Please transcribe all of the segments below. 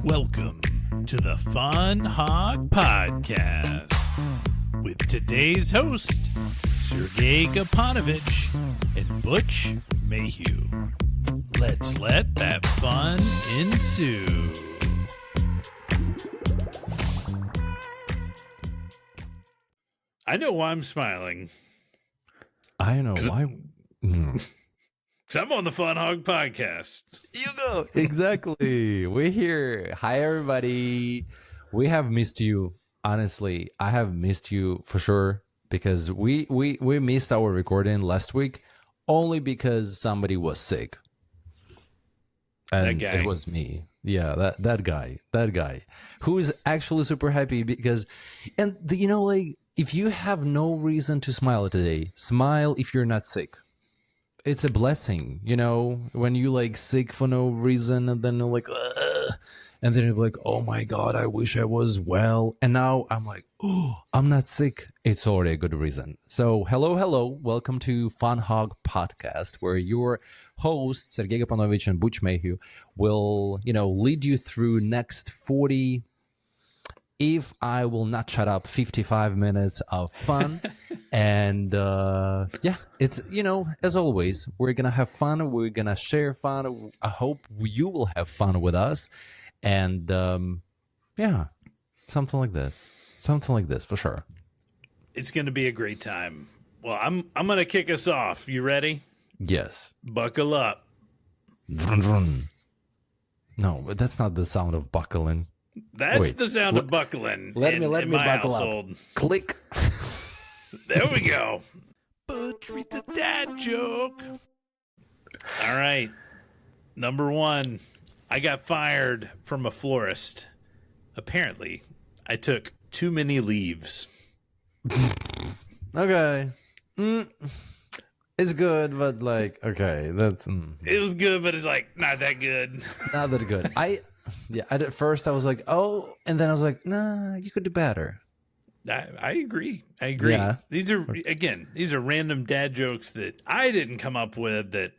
Welcome to the FunHawg Podcast with today's host, Sergei and Butch Mayhew. Let's let that fun ensue. I know why I'm smiling. I know why. Because I'm on the FunHawg Podcast. You go. Exactly. We're here. Hi, everybody. We have missed you. Honestly, I have missed you for sure because we missed our recording last week only because somebody was sick. And it was me. Yeah, that guy who's actually super happy because, and if you have no reason to smile today, smile if you're not sick. It's a blessing, when you sick for no reason and then you're like, ugh, and then you're like, oh my God, I wish I was well. And now I'm like, oh, I'm not sick. It's already a good reason. So hello. Welcome to FunHawg Podcast, where your hosts, Sergei and Butch Mayhew, will, lead you through next 40, if I will not shut up, 55 minutes of fun. And it's, as always, we're going to have fun. We're going to share fun. I hope you will have fun with us. And something like this for sure. It's going to be a great time. Well, I'm going to kick us off. You ready? Yes. Buckle up. Vrun, vrun. No, but that's not the sound of buckling. That's the sound of buckling. Let me buckle household. up. Click. There we go. Butch reads a dad joke. All right. Number 1. I got fired from a florist. Apparently, I took too many leaves. Okay. It's good, but okay, that's... It was good, but it's not that good. Not that good. At first I was like, oh, and then I was like, nah, you could do better. I agree. Yeah. These are random dad jokes that I didn't come up with that,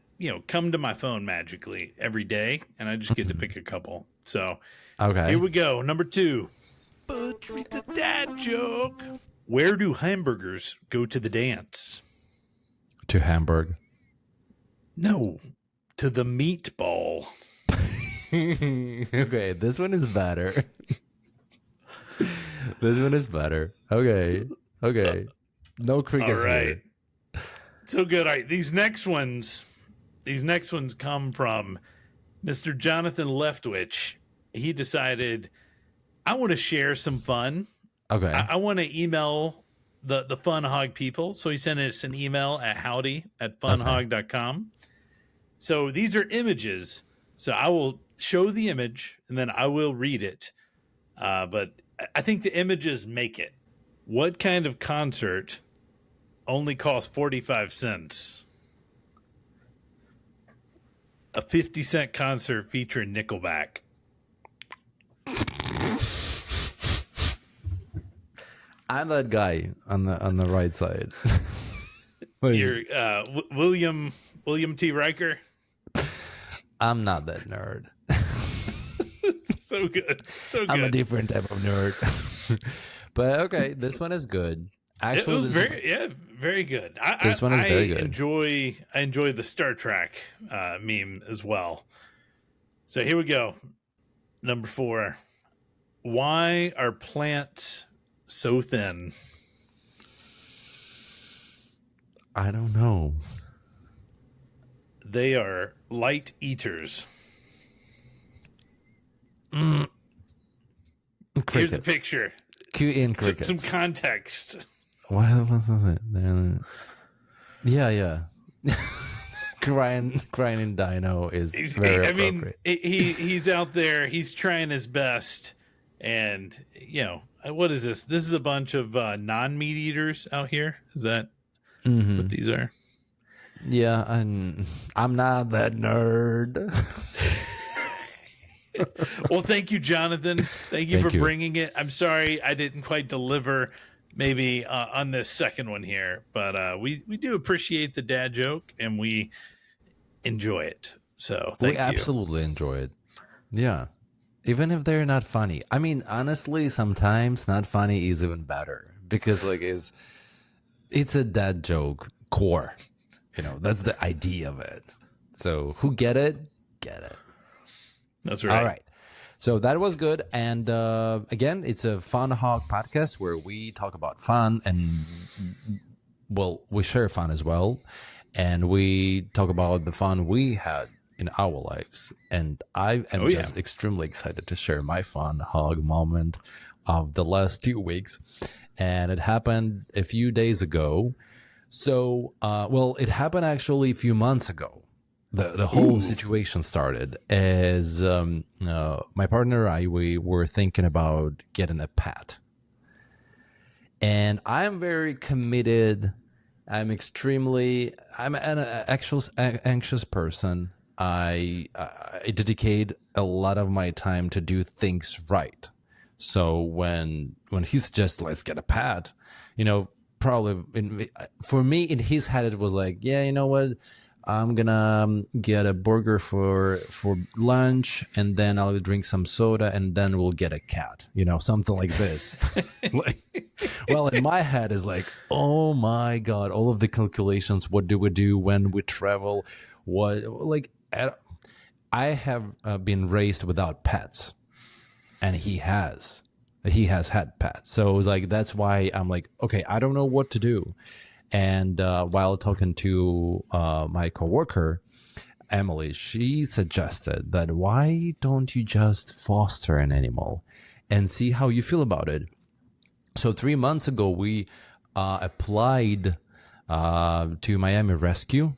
come to my phone magically every day, and I just get to pick a couple. So, okay. Here we go. Number 2. Butch reads a dad joke. Where do hamburgers go to the dance? To Hamburg. No, to the meatball. Okay, this one is better. Okay. No crickets here. So good. All right, these next ones come from Mr. Jonathan Leftwich. He decided, I want to share some fun. Okay. I want to email the FunHawg people. So he sent us an email at howdy@funhawg.com. So these are images. So I will show the image and then I will read it. But I think the images make it. What kind of concert only costs 45 cents? A 50-cent concert featuring Nickelback. I'm that guy on the right side. You're William T. Riker. I'm not that nerd. So good. I'm a different type of nerd. But okay, this one is good. Actually, it was very good. This one is very good. I enjoy the Star Trek meme as well. So here we go. Number 4. Why are plants so thin? I don't know. They are light eaters. Here's the picture. Cue in crickets. Some context. Why was it? Yeah. crying in Dino is very appropriate. He's out there. He's trying his best, and what is this? This is a bunch of non-meat eaters out here. Is that what these are? Yeah, I'm not that nerd. Well, thank you, Jonathan. Thank you for bringing it. I'm sorry I didn't quite deliver maybe on this second one here, but we do appreciate the dad joke, and we enjoy it. So We thank you. absolutely enjoy it. Yeah. Even if they're not funny. I mean, honestly, sometimes not funny is even better because like it's a dad joke core. You know, that's the idea of it. So who get it? Get it. That's right. All right. So that was good. And again, it's a FunHawg podcast where we talk about fun and, well, we share fun as well. And we talk about the fun we had in our lives. And I am just extremely excited to share my FunHawg moment of the last 2 weeks. And it happened a few days ago. So, well, it happened actually a few months ago. The whole situation started as my partner and I, we were thinking about getting a pet. And I'm very committed. I'm an anxious person. I dedicate a lot of my time to do things right. So when he suggests, let's get a pet, you know, probably for me in his head, it was like, yeah, you know what? I'm gonna get a burger for lunch, and then I'll drink some soda, and then we'll get a cat. You know, something like this. Well, in my head is like, oh my god, all of the calculations. What do we do when we travel? What like I have been raised without pets, and he has had pets. So like that's why I'm like, okay, I don't know what to do. And while talking to my coworker, Emily, she suggested that why don't you just foster an animal and see how you feel about it? So 3 months ago, we applied to Miami Rescue,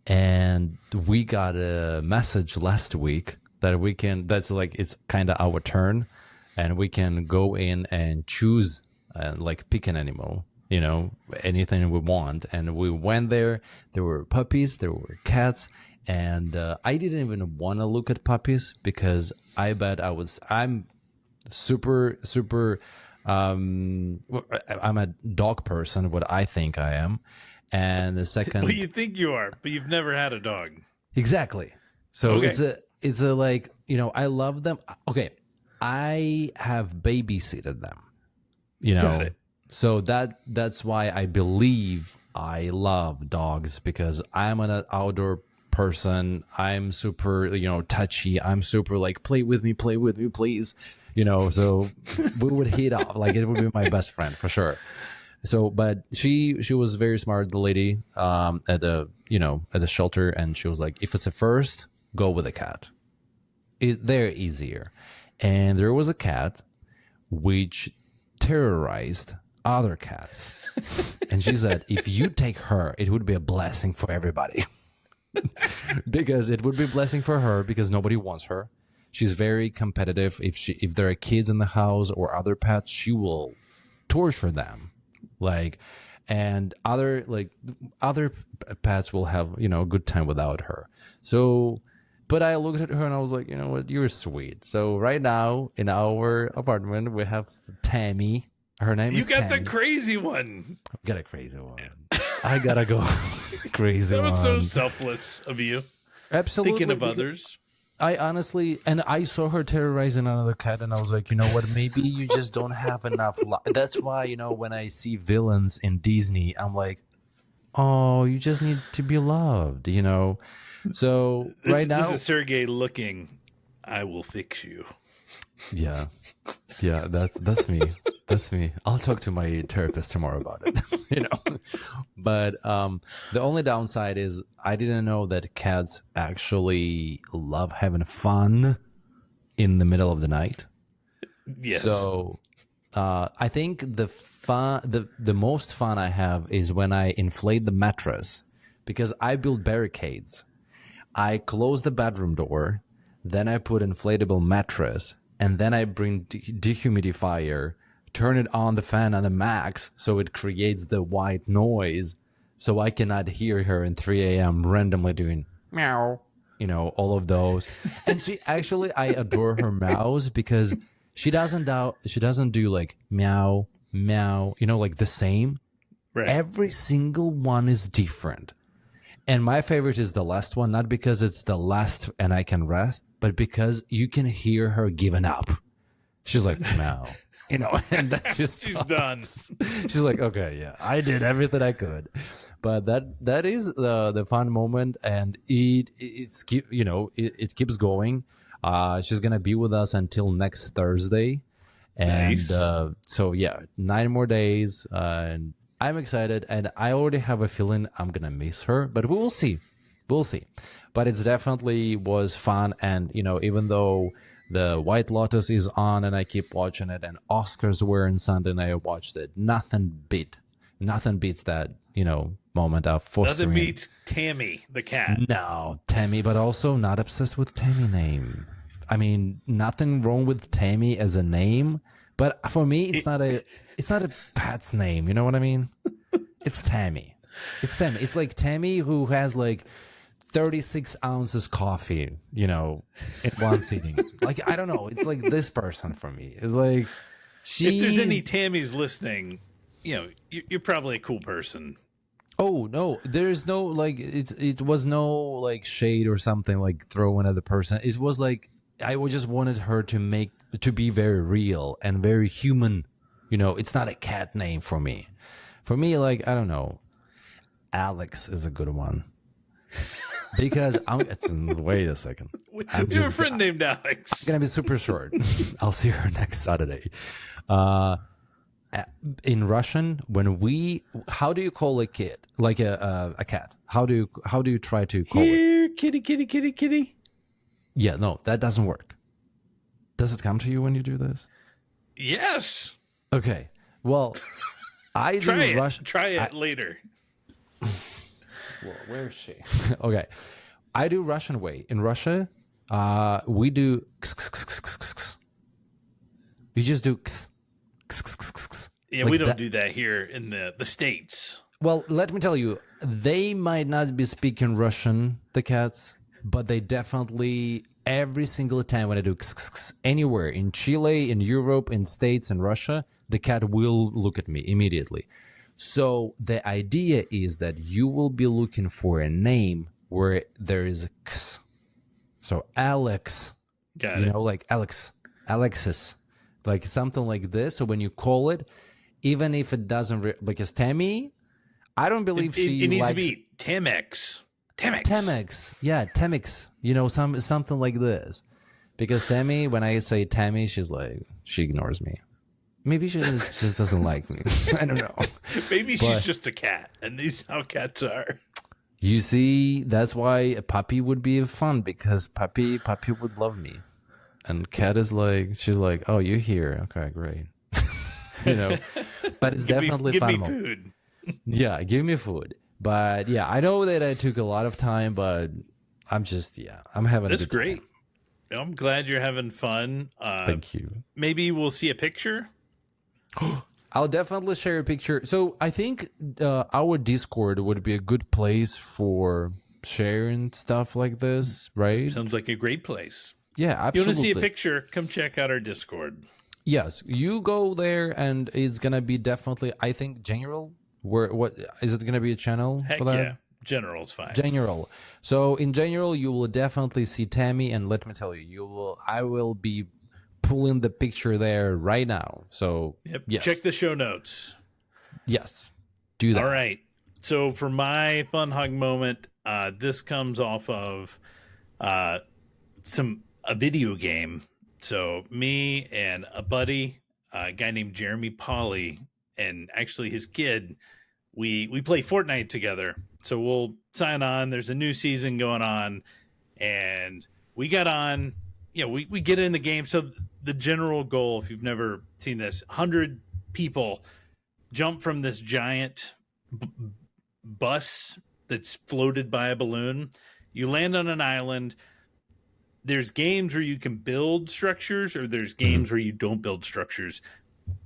and we got a message last week that that's like, it's kind of our turn, and we can go in and choose and like pick an animal. You know, anything we want. And we went there. There were puppies, there were cats. And I didn't even want to look at puppies because I bet I'm super, I'm a dog person, what I think I am. And the second. Well, you think you are, but you've never had a dog. Exactly. So okay. it's a like, you know, I love them. Okay. I have babysitted them, you know. Got it. So that's why I believe I love dogs, because I'm an outdoor person. I'm super, you know, touchy. I'm super like, play with me, please. You know, so we would hit off. Like it would be my best friend for sure. So, but she was very smart, the lady, at the shelter, and she was like, if it's a first, go with a cat. They're easier. And there was a cat which terrorized other cats. And she said, if you take her, it would be a blessing for everybody. Because it would be a blessing for her because nobody wants her. She's very competitive. If there are kids in the house or other pets, she will torture them. Like, and other pets will have, you know, a good time without her. So, but I looked at her and I was like, you know what, you're sweet. So right now in our apartment, we have Tammy. Her name is Tammy. You got the crazy one. Got a crazy one. I gotta go crazy one. That was so selfless of you. Absolutely. Thinking of others. I honestly, and I saw her terrorizing another cat, and I was like, you know what? Maybe you just don't have enough love. That's why, you know, when I see villains in Disney, I'm like, oh, you just need to be loved, you know? So right now. This is Sergei looking, I will fix you. Yeah. Yeah, that's me. That's me. I'll talk to my therapist tomorrow about it, you know. But the only downside is I didn't know that cats actually love having fun in the middle of the night. Yes. So I think the most fun I have is when I inflate the mattress, because I build barricades. I close the bedroom door, then I put inflatable mattress, and then I bring dehumidifier, turn it on the fan on the max so it creates the white noise so I cannot hear her in 3 a.m. randomly doing meow, you know, all of those. And I adore her meows because she doesn't do like meow, meow, you know, like the same. Right. Every single one is different. And my favorite is the last one, not because it's the last and I can rest, but because you can hear her giving up. She's like, no, and that's just She's done. She's like, okay, yeah, I did everything I could. But that is the fun moment, and it keeps going. She's gonna be with us until next Thursday, and Nice. so yeah, 9 more days, and I'm excited, and I already have a feeling I'm gonna miss her, but we will see. We'll see. But it's definitely was fun, and even though the White Lotus is on and I keep watching it, and Oscars were on Sunday and I watched it, nothing beats that moment of fostering. Nothing beats Tammy the cat. No, Tammy, but also not obsessed with Tammy name. I mean, nothing wrong with Tammy as a name, but for me, it's not a pet's name. You know what I mean? It's Tammy. It's Tammy. It's like Tammy who has like 36 ounces coffee, in one sitting. Like, I don't know. It's like this person for me. It's like, If there's any Tammys listening, you're probably a cool person. Oh no, there's no like it was no like shade or something like throwing at the person. It was like I just wanted her to be very real and very human. It's not a cat name for me. For me, like, I don't know, Alex is a good one. Because wait a second. We have a friend named Alex. It's gonna be super short. I'll see her next Saturday. In Russian, how do you call a kid like a cat? How do you try to call it? Kitty, kitty, kitty, kitty. Yeah, no, that doesn't work. Does it come to you when you do this? Yes. Okay. Well, I do Russian. Try it later. Well, where is she? Okay. I do Russian way. In Russia, we do we just do Yeah, like we don't that. do that here in the States. Well, let me tell you, they might not be speaking Russian, the cats, but they definitely, every single time when I do anywhere, in Chile, in Europe, in States, in Russia, the cat will look at me immediately. So the idea is that you will be looking for a name where there is a x. So Alex, Got it. like Alexis, like something like this. So when you call it, even if it doesn't, because Tammy, I don't believe she It needs likes to be Temex. Temex. Yeah, Temex. Something like this. Because Tammy, when I say Tammy, she ignores me. Maybe she just doesn't like me. I don't know. Maybe she's just a cat, and these how cats are. You see, that's why a puppy would be fun, because puppy would love me. And cat is like, she's like, oh, you're here. Okay, great. But it's definitely fun. Give me food. Yeah, give me food. But yeah, I know that I took a lot of time, but I'm having That's a good great. time. I'm glad you're having fun. Thank you. Maybe we'll see a picture. I'll definitely share a picture. So I think our Discord would be a good place for sharing stuff like this, right? Sounds like a great place. Yeah, absolutely. You want to see a picture? Come check out our Discord. Yes, you go there, and it's gonna be definitely, I think, general. What is it gonna be a channel Heck for that? yeah. General's fine. General. So in general, you will definitely see Tammy, and let me tell you, I will be pulling the picture there right now. So Yep. yes. Check the show notes. Yes, do that. All right. So for my FunHawg moment, this comes off of a video game. So me and a buddy, a guy named Jeremy Polly, and actually his kid, we play Fortnite together. So we'll sign on. There's a new season going on, and we got on. We get in the game. So the general goal, if you've never seen this, 100 people jump from this giant bus that's floated by a balloon. You land on an island. There's games where you can build structures, or there's games where you don't build structures.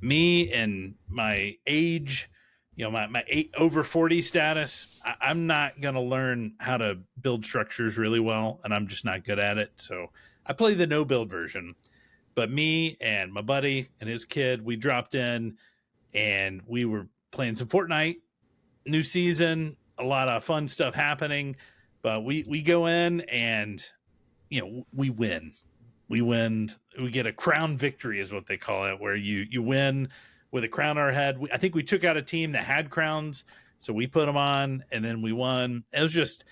Me and my age, my over 40 status, I'm not going to learn how to build structures really well, and I'm just not good at it. So I play the no build version. But me and my buddy and his kid, we dropped in and we were playing some Fortnite, new season, a lot of fun stuff happening, but we go in and, we win. We win. We get a crown victory is what they call it, where you win with a crown on our head. I think we took out a team that had crowns, so we put them on, and then we won. It's just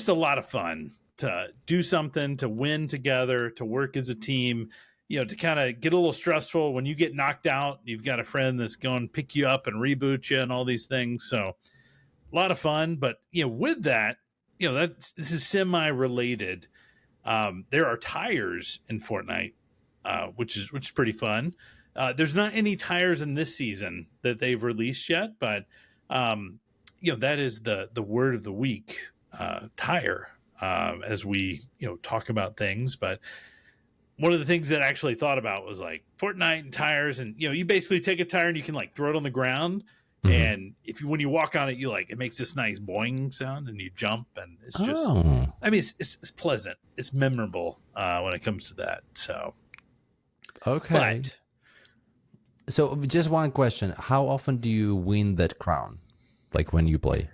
a lot of fun to do something, to win together, to work as a team, to kind of get a little stressful when you get knocked out. You've got a friend that's going to pick you up and reboot you and all these things. So a lot of fun. But, with that, this is semi-related. There are tires in Fortnite, which is pretty fun. There's not any tires in this season that they've released yet, but that is the word of the week, tire, as we talk about things. But one of the things that I actually thought about was like Fortnite and tires, and you basically take a tire and you can like throw it on the ground. Mm-hmm. And when you walk on it, it makes this nice boing sound, and you jump, and it's just, I mean, it's pleasant, it's memorable when it comes to that. So, okay. But, so just one question: how often do you win that crown? Like when you play?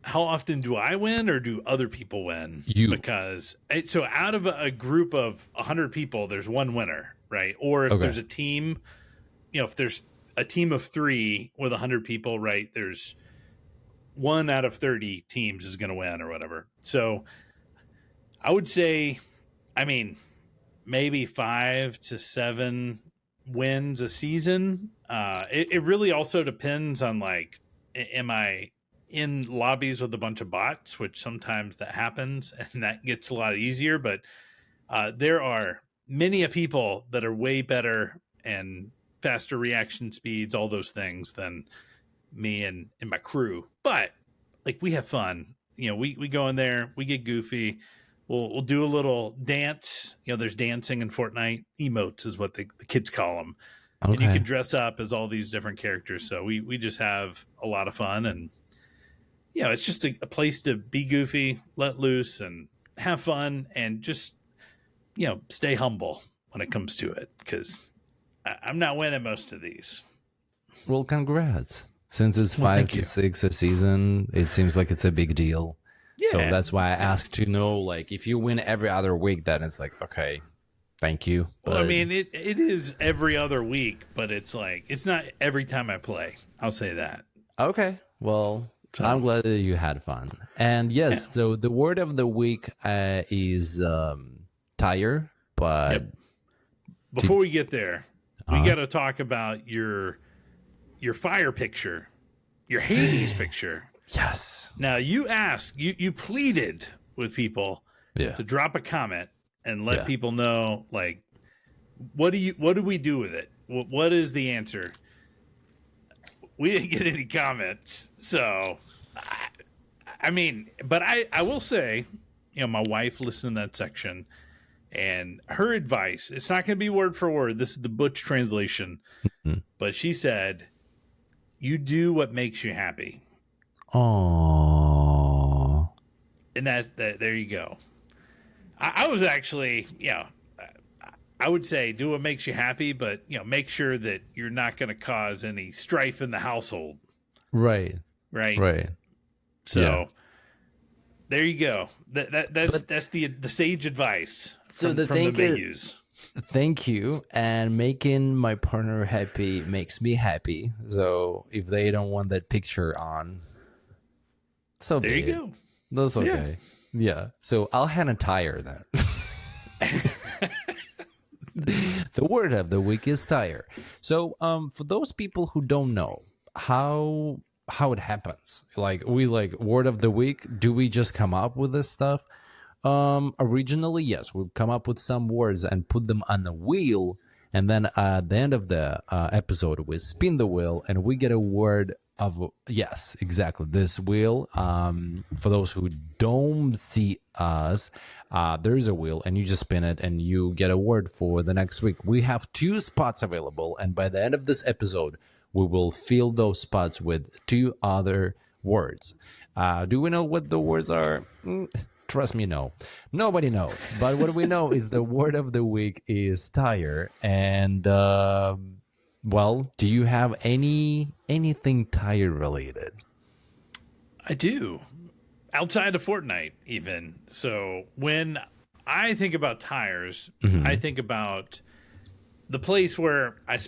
How often do I win, or do other people win? You. Because so out of a group of 100 people, there's one winner, right? Or if there's a team, if there's a team of 3 with 100 people, right? There's 1 out of 30 teams is going to win or whatever. So I would say, maybe 5 to 7 wins a season. It really also depends on like, am I in lobbies with a bunch of bots, which sometimes that happens and that gets a lot easier. But there are many people that are way better and faster reaction speeds, all those things, than me and my crew. But like, we have fun. We go in there, we get goofy. We'll do a little dance. There's dancing in Fortnite. Emotes is what the kids call them. Okay. And you can dress up as all these different characters. So we just have a lot of fun. And, it's just a place to be goofy, let loose, and have fun, and just, stay humble when it comes to it, because I'm not winning most of these. Well, congrats. Since it's 5 to 6 a season, it seems like it's a big deal. Yeah. So that's why I asked to know, like, if you win every other week, then it's like, okay, thank you. But... Well, it is every other week, but it's like, it's not every time I play. I'll say that. Okay. Well, I'm glad that you had fun. And yes, so the word of the week is tire, but... Yep. Before we get there, we got to talk about your fire picture, your Hades picture. Yes. Now you asked, you pleaded with people to drop a comment and let people know, like, what do we do with it? What is the answer? We didn't get any comments, so but I will say, my wife listened to that section. And her advice, it's not going to be word for word. This is the Butch translation. Mm-hmm. But she said, you do what makes you happy. Aww. And that there you go. I was actually, I would say do what makes you happy, but, make sure that you're not going to cause any strife in the household. Right. So there you go. That's the sage advice. So the thing is, thank you, and making my partner happy makes me happy. So if they don't want that picture on, so there you go. That's okay. Yeah. So I'll hand a tire then. The word of the week is tire. So for those people who don't know how it happens, like word of the week, do we just come up with this stuff? Originally, yes, we've come up with some words and put them on a wheel, and then at the end of the episode, we spin the wheel and we get a word of, yes, exactly, this wheel. For those who don't see us, there is a wheel and you just spin it and you get a word for the next week. We have 2 spots available, and by the end of this episode, we will fill those spots with 2 other words. Do we know what the words are? Trust me, no. Nobody knows. But what we know is the word of the week is tire. And, well, do you have anything tire related? I do. Outside of Fortnite, even. So when I think about tires, I think about the place where I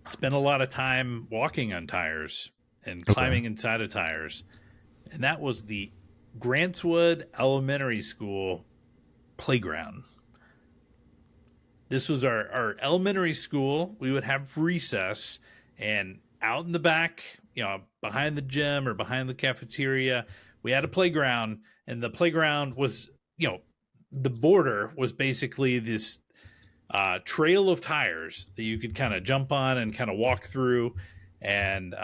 spent a lot of time walking on tires and Okay. climbing inside of tires. And that was the Grantswood Elementary School playground. This was our elementary school. We would have recess, and out in the back, behind the gym or behind the cafeteria, we had a playground, and the playground was, the border was basically this trail of tires that you could kind of jump on and kind of walk through, and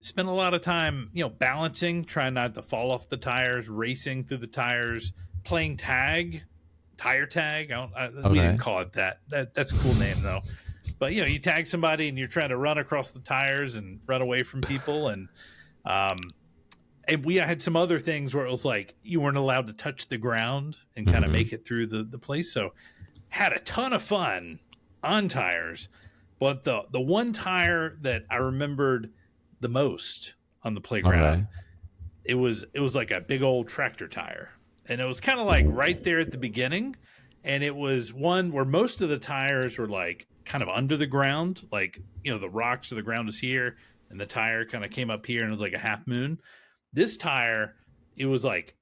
spend a lot of time, balancing, trying not to fall off the tires, racing through the tires, playing tire tag. We didn't Okay. call it that. That's a cool name though. But you tag somebody and you're trying to run across the tires and run away from people, um, and we had some other things where it was like you weren't allowed to touch the ground and kind of Hmm. make it through the place. So had a ton of fun on tires, but the one tire that I remembered the most on the playground, Okay. it was like a big old tractor tire, and it was kind of like right there at the beginning, and it was one where most of the tires were like kind of under the ground, like the rocks or the ground is here, and the tire kind of came up here and it was like a half moon. This tire, it was like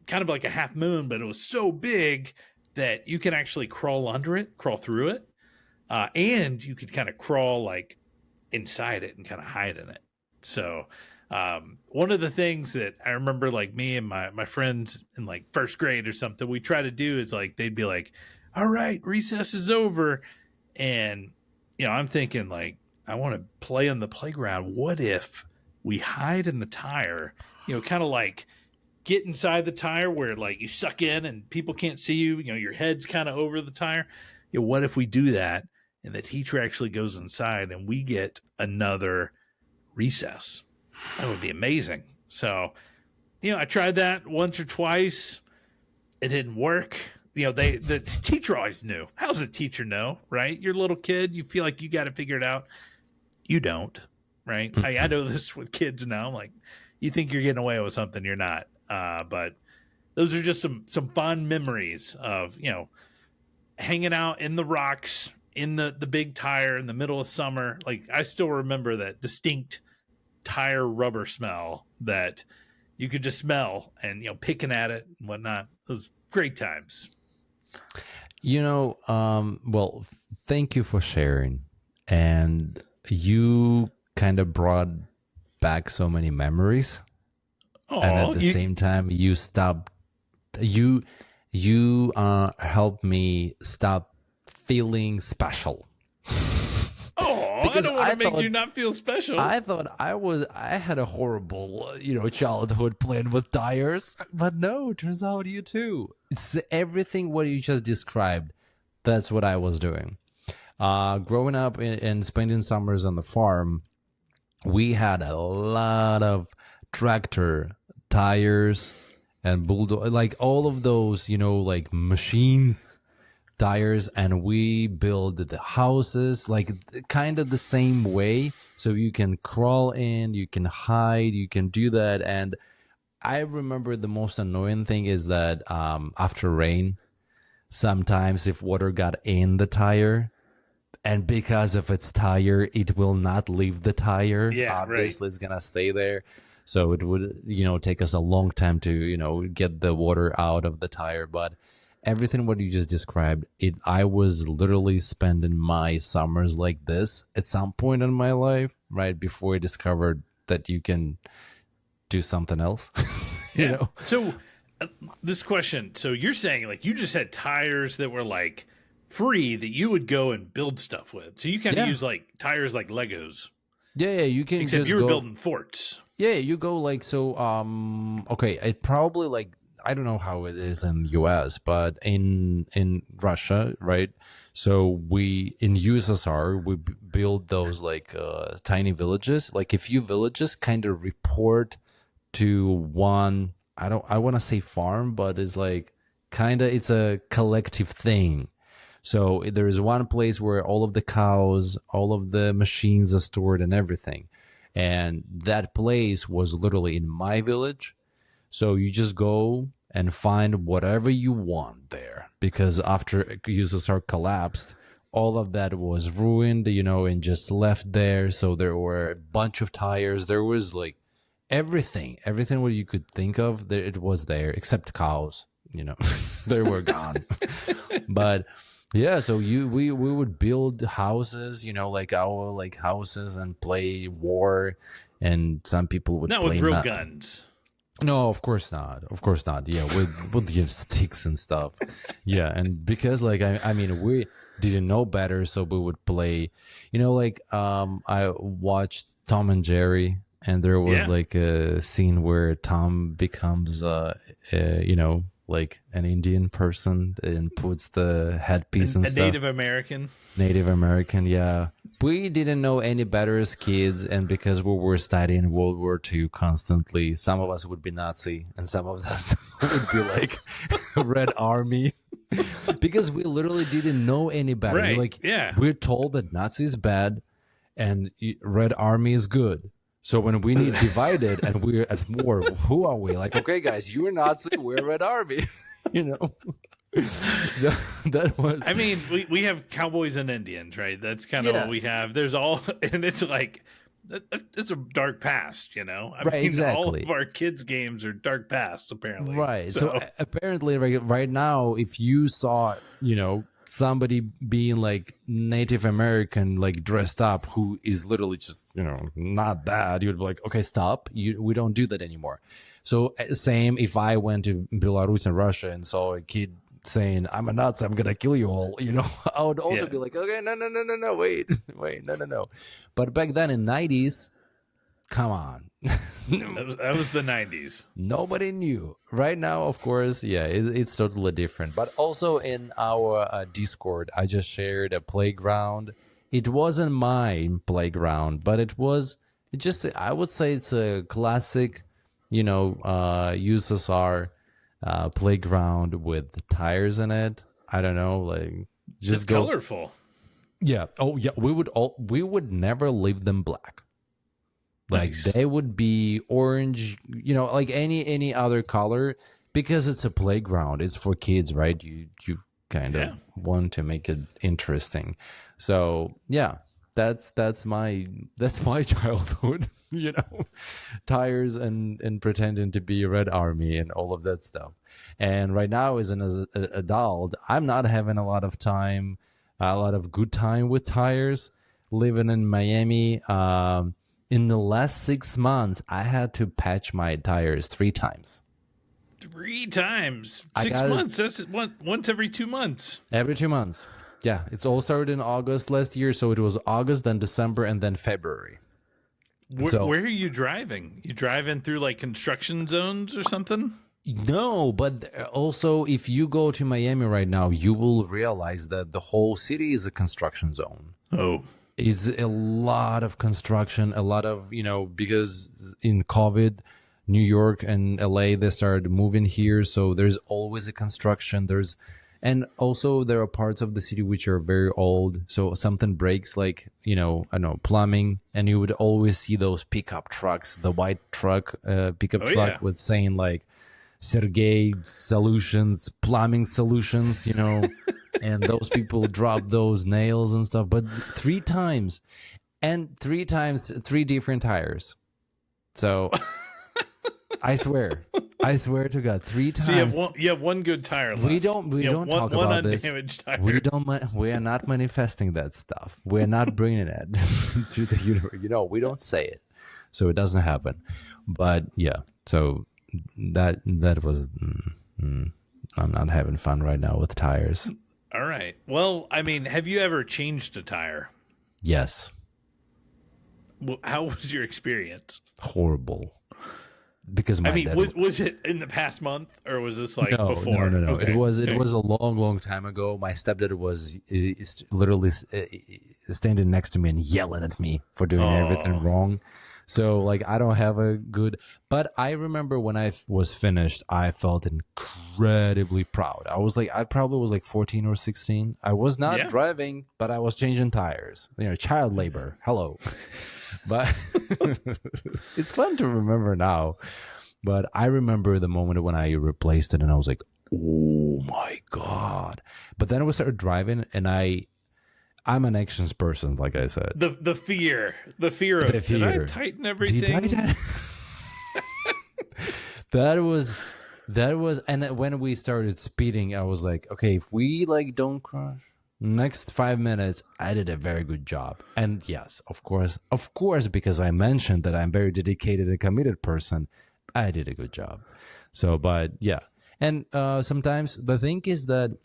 kind of like a half moon, but it was so big that you can actually crawl under it, crawl through it, and you could kind of crawl like inside it and kind of hide in it. So one of the things that I remember, like me and my friends in like first grade or something, we try to do is like they'd be like, "All right, recess is over," and I'm thinking like, I want to play on the playground. What if we hide in the tire? Kind of like get inside the tire where like you suck in and people can't see you. Your head's kind of over the tire. What if we do that and the teacher actually goes inside and we get another recess? That would be amazing. So, I tried that once or twice. It didn't work. The teacher always knew. How's the teacher know, right? You're a little kid. You feel like you got to figure it out. You don't, right? I know this with kids now. I'm like, you think you're getting away with something, you're not. But those are just some fun memories of hanging out in the rocks in the big tire in the middle of summer. Like I still remember that distinct tire rubber smell that you could just smell, and picking at it and whatnot. Those great times. Well, thank you for sharing. And you kind of brought back so many memories. And at Oh, the same time, you helped me stop feeling special. I Because don't want to make you not feel special. I thought I had a horrible, childhood playing with tires, but no, it turns out you too. It's everything what you just described. That's what I was doing. Growing up and spending summers on the farm, we had a lot of tractor tires and bulldog, like all of those, like machines tires, and we build the houses like kind of the same way, so you can crawl in, you can hide, you can do that. And I remember the most annoying thing is that after rain, sometimes if water got in the tire, and because of its tire, it will not leave the tire. Yeah, Obviously right. it's gonna stay there, so it would take us a long time to get the water out of the tire. But everything what you just described, I was literally spending my summers like this at some point in my life, right before I discovered that you can do something else. you Yeah. know So this question. So you're saying like you just had tires that were like free that you would go and build stuff with. So you kind of yeah, use like tires like Legos, yeah, you can except just you were go. building forts. Yeah, you go like so. Okay, it probably like I don't know how it is in US, but in Russia, right? So we in USSR we build those like tiny villages, like a few villages, kind of report to one. I want to say farm, but it's like kind of it's a collective thing. So there is one place where all of the cows, all of the machines are stored and everything. And that place was literally in my village. So you just go and find whatever you want there, because after USSR collapsed, all of that was ruined, and just left there. So there were a bunch of tires. There was like everything what you could think of. There, it was there, except cows. They were gone. But yeah, so we would build houses, like our houses, and play war, and some people would not play with real guns. No, of course not. Of course not. Yeah, with sticks and stuff. Yeah, and because I mean, we didn't know better, so we would play. I watched Tom and Jerry, and there was like a scene where Tom becomes like an Indian person and puts the headpiece and stuff. Native American, yeah. We didn't know any better as kids, and because we were studying World War II constantly, some of us would be Nazi and some of us would be like Red Army, because we literally didn't know any better. Right. We're told that Nazi is bad and Red Army is good. So when we need divided and we're at war, who are we? Like, okay, guys, you're Nazi, we're Red Army, So that was. I mean, we have cowboys and Indians, right? That's kind of what we have. There's all, and it's like, it's a dark past, I right, mean, exactly. All of our kids' games are dark pasts, apparently. Right. So apparently, right now, if you saw, somebody being like Native American, like dressed up, who is literally just, not that, you'd be like, okay, stop. We don't do that anymore. So same if I went to Belarus and Russia and saw a kid saying, I'm a Nazi, I'm going to kill you all, I would also be like, okay, no, wait, no. But back then in 90s, come on. that was the 90s. Nobody knew. Right now, of course, it's totally different. But also in our Discord, I just shared a playground. It wasn't my playground, but I would say it's a classic, USSR playground with tires in it. I don't know, just colorful. Yeah. Oh yeah. We would never leave them black. Nice. They would be orange, like any other color, because it's a playground. It's for kids, right? You kind of want to make it interesting. So yeah, that's my childhood. Tires and pretending to be a Red Army and all of that stuff. And right now, as an adult, I'm not having a lot of good time with tires. Living in Miami, in the last 6 months, I had to patch my tires 3 times. 3 times? 6 months? That's once every 2 months. Every 2 months. Yeah, it's all started in August last year, so it was August, then December, and then February. Where are you driving? You driving through like construction zones or something? No, but also if you go to Miami right now, you will realize that the whole city is a construction zone. Oh. It's a lot of construction, a lot of, because in COVID, New York and LA, they started moving here. So there's always a construction. And also there are parts of the city which are very old. So something breaks, like, I don't know, plumbing, and you would always see those pickup trucks, the white truck, pickup truck with saying like Sergei solutions, plumbing solutions, and those people drop those nails and stuff. But 3 times, and 3 times, 3 different tires. So I swear to God, 3 times. So you have one good tire left. We don't talk about this. Tire. We are not manifesting that stuff. We're not bringing it to the universe. We don't say it, so it doesn't happen. But yeah, so that was. I'm not having fun right now with tires. All right. Well, I mean, have you ever changed a tire? Yes. Well, how was your experience? Horrible. Because was it in the past month, or was this like before? No. Okay. It was a long time ago. My stepdad was literally standing next to me and yelling at me for doing everything wrong. So I don't have a good, but I remember when I was finished, I felt incredibly proud. I probably was 14 or 16. I was not driving, but I was changing tires. Child labor. Hello. But it's fun to remember now. But I remember the moment when I replaced it and I was like, oh my God. But then we started driving and I'm an actions person, like I said. The fear of The did I fear. tighten everything? That was and then when we started speeding, I was like, okay, if we like don't crash next 5 minutes, I did a very good job. And yes, of course, because I mentioned that I'm very dedicated and committed person, I did a good job. So, but yeah. And sometimes the thing is that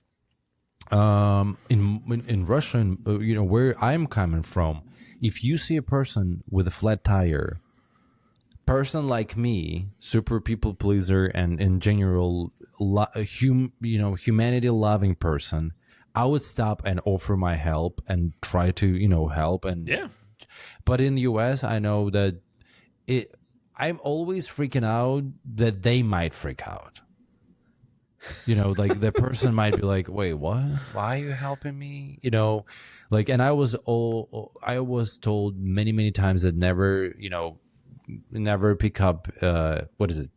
in Russia, you know, where I'm coming from, if you see a person with a flat tire, person like me, super people pleaser, and in general, humanity loving person, I would stop and offer my help and try to, help. And Yeah. but in the US, I know that I'm always freaking out that they might freak out. Like the person might be like, "Wait, what? Why are you helping me?" And I was told many, many times that never pick up what is it?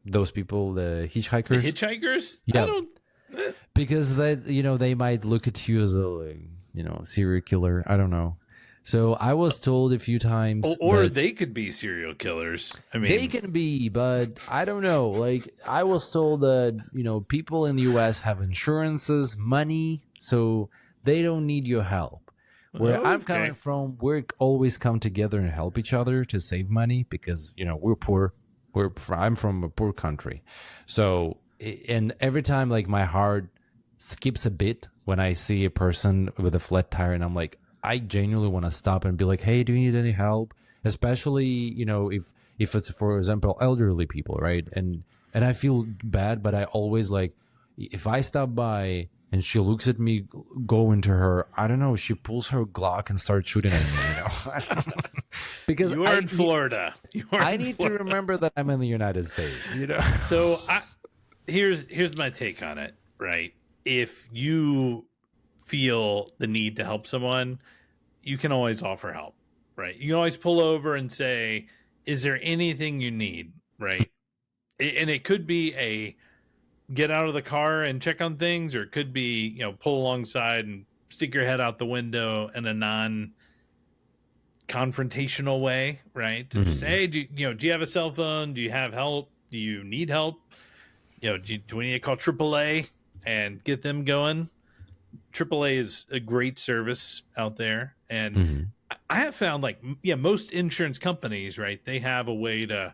Those people, the hitchhikers. The hitchhikers? Yeah. I don't Because they might look at you as a serial killer. I don't know. So I was told a few times, or they could be serial killers. I mean, they can be, but I don't know. Like I was told that people in the U.S. have insurances, money, so they don't need your help. Where I'm coming from, we always come together and help each other to save money because we're poor. I'm from a poor country, so and every time like my heart skips a bit when I see a person with a flat tire, and I'm like, I genuinely want to stop and be like, hey, do you need any help? Especially, if it's, for example, elderly people, right? And I feel bad, but I always like, if I stop by and she looks at me, go into her, I don't know, she pulls her Glock and starts shooting at me, Because you are in Florida. I need to remember that I'm in the United States, So here's my take on it, right? If you feel the need to help someone, you can always offer help, right? You can always pull over and say, is there anything you need, right? And it could be a get out of the car and check on things, or it could be, pull alongside and stick your head out the window in a non-confrontational way, right? To just say, hey, do you have a cell phone? Do you have help? Do you need help? Do we need to call AAA and get them going? AAA is a great service out there. And I have found most insurance companies, right, they have a way to,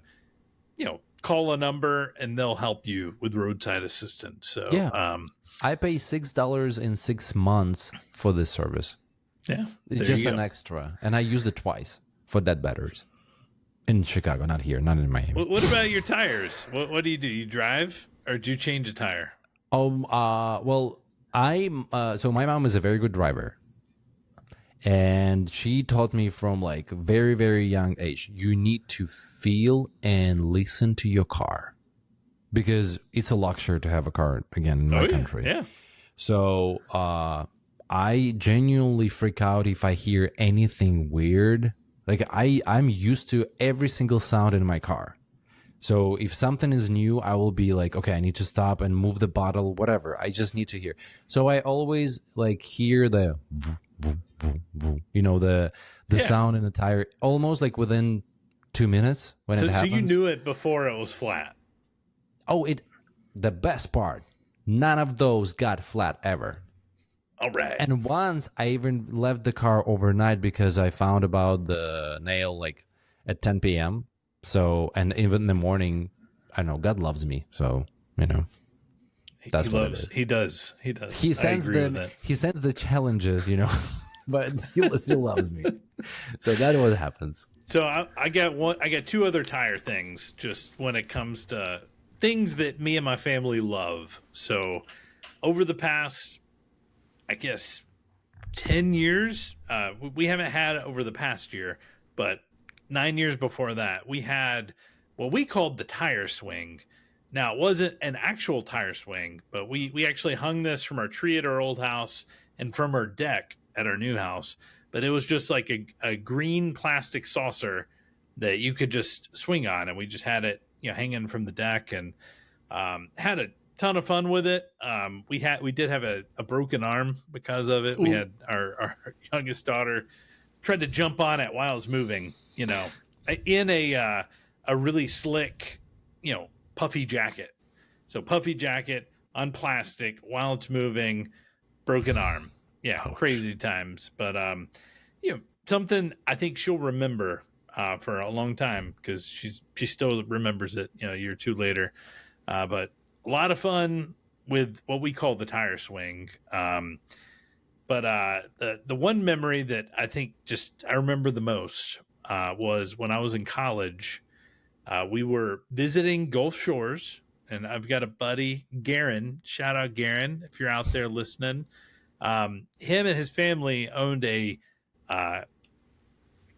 call a number and they'll help you with roadside assistance. So yeah, I pay $6 in 6 months for this service. Yeah, it's just an extra, and I used it twice for dead batteries in Chicago, not here, not in Miami. What about your tires? What do? You drive, or do you change a tire? Well, so my mom is a very good driver, and she taught me from like very, very young age, you need to feel and listen to your car, because it's a luxury to have a car again in my country. Yeah. So I genuinely freak out if I hear anything weird. Like I'm used to every single sound in my car. So if something is new, I will be like, okay, I need to stop and move the bottle, whatever. I just need to hear. So I always like hear the sound in the tire almost like within 2 minutes when it happens. So you knew it before it was flat. Oh, the best part, none of those got flat ever. All right. And once I even left the car overnight because I found about the nail like at 10 p.m. So, and even in the morning, I know God loves me. So, that's what it is. He does. He sends the challenges, but he still loves me. So that's what happens. So I got two other tire things just when it comes to things that me and my family love. So over the past, I guess, 10 years, we haven't had it over the past year, but 9 years before that, we had what we called the tire swing. Now, it wasn't an actual tire swing, but we actually hung this from our tree at our old house and from our deck at our new house. but it was just like a green plastic saucer that you could just swing on, and we just had it, hanging from the deck, and had a ton of fun with it. We did have a broken arm because of it. Ooh. We had our youngest daughter tried to jump on it while it was moving, in a really slick, puffy jacket. So puffy jacket on plastic while it's moving, broken arm. Yeah, Ouch. crazy times. But something I think she'll remember for a long time, because she still remembers it, a year or two later. But a lot of fun with what we call the tire swing. But the one memory that I think I remember the most was when I was in college. We were visiting Gulf Shores, and I've got a buddy, Garen. Shout out, Garen, if you're out there listening. Him and his family owned a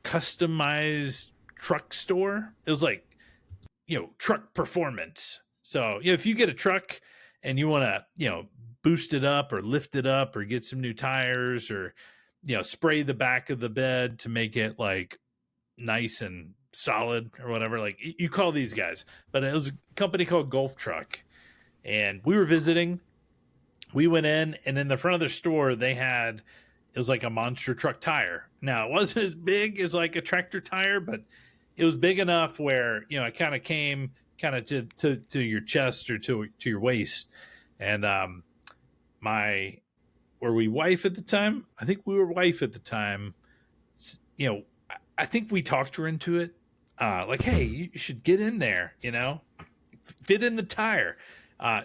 customized truck store. It was like, truck performance. So, if you get a truck and you want to, boost it up or lift it up or get some new tires, or, spray the back of the bed to make it like nice and solid or whatever, like you call these guys. But it was a company called Gulf Truck, and we were visiting. We went in, and in the front of their store, it was like a monster truck tire. Now, it wasn't as big as like a tractor tire, but it was big enough where, it kind of came kind of to your chest or to your waist. And were we wife at the time? I think we were wife at the time. I think we talked her into it. Like, hey, you should get in there, fit in the tire.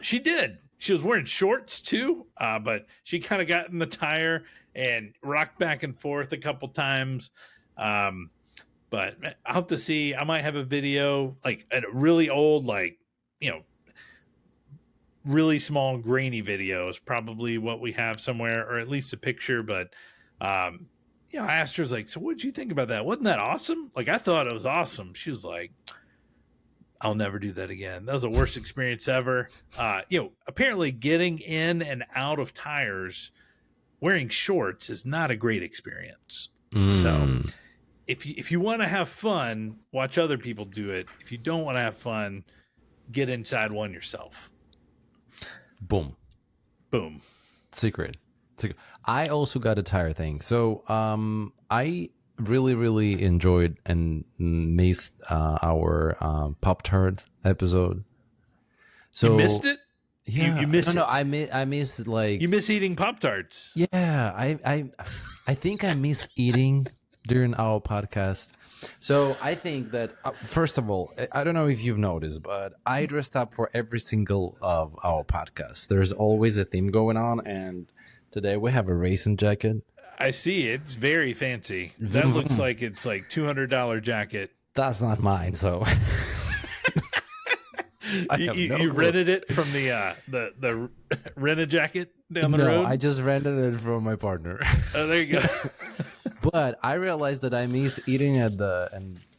She did. She was wearing shorts too, but she kind of got in the tire and rocked back and forth a couple times. But I'll have to see. I might have a video, like a really old, like, really small, grainy video is probably what we have somewhere, or at least a picture. But, I asked her, I was like, so what did you think about that? Wasn't that awesome? Like, I thought it was awesome. She was like, I'll never do that again. That was the worst experience ever. Apparently getting in and out of tires wearing shorts is not a great experience. So if you want to have fun, watch other people do it. If you don't want to have fun, get inside one yourself. Boom. Secret. I also got a tire thing. So I really, really enjoyed and missed our Pop-Tart episode. So you missed it? Yeah, you missed it. No, I miss like you miss eating Pop-Tarts. Yeah, I think I miss eating during our podcast. So I think that first of all, I don't know if you've noticed, but I dressed up for every single of our podcasts. There's always a theme going on, and today we have a racing jacket. I see it. It's very fancy. That looks like it's like $200 jacket. That's not mine, so you rented it from the rented jacket down the road? No, I just rented it from my partner. Oh, there you go. But I realized that I miss eating and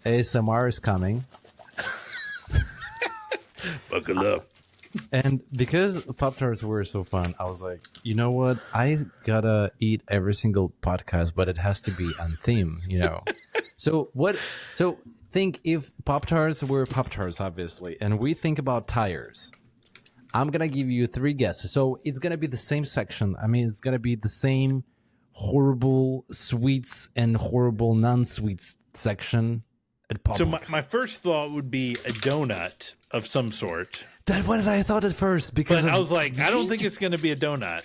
ASMR is coming. Buckle up. And because Pop-Tarts were so fun, I was like, you know what? I gotta eat every single podcast, but it has to be on theme, So think if Pop-Tarts were Pop-Tarts, obviously, and we think about tires. I'm gonna give you 3 guesses. So it's gonna be the same section. I mean, it's gonna be the same horrible sweets and horrible non-sweets section at Publix. So my first thought would be a donut of some sort. That was I thought at first, because I was like, I don't think it's going to be a donut.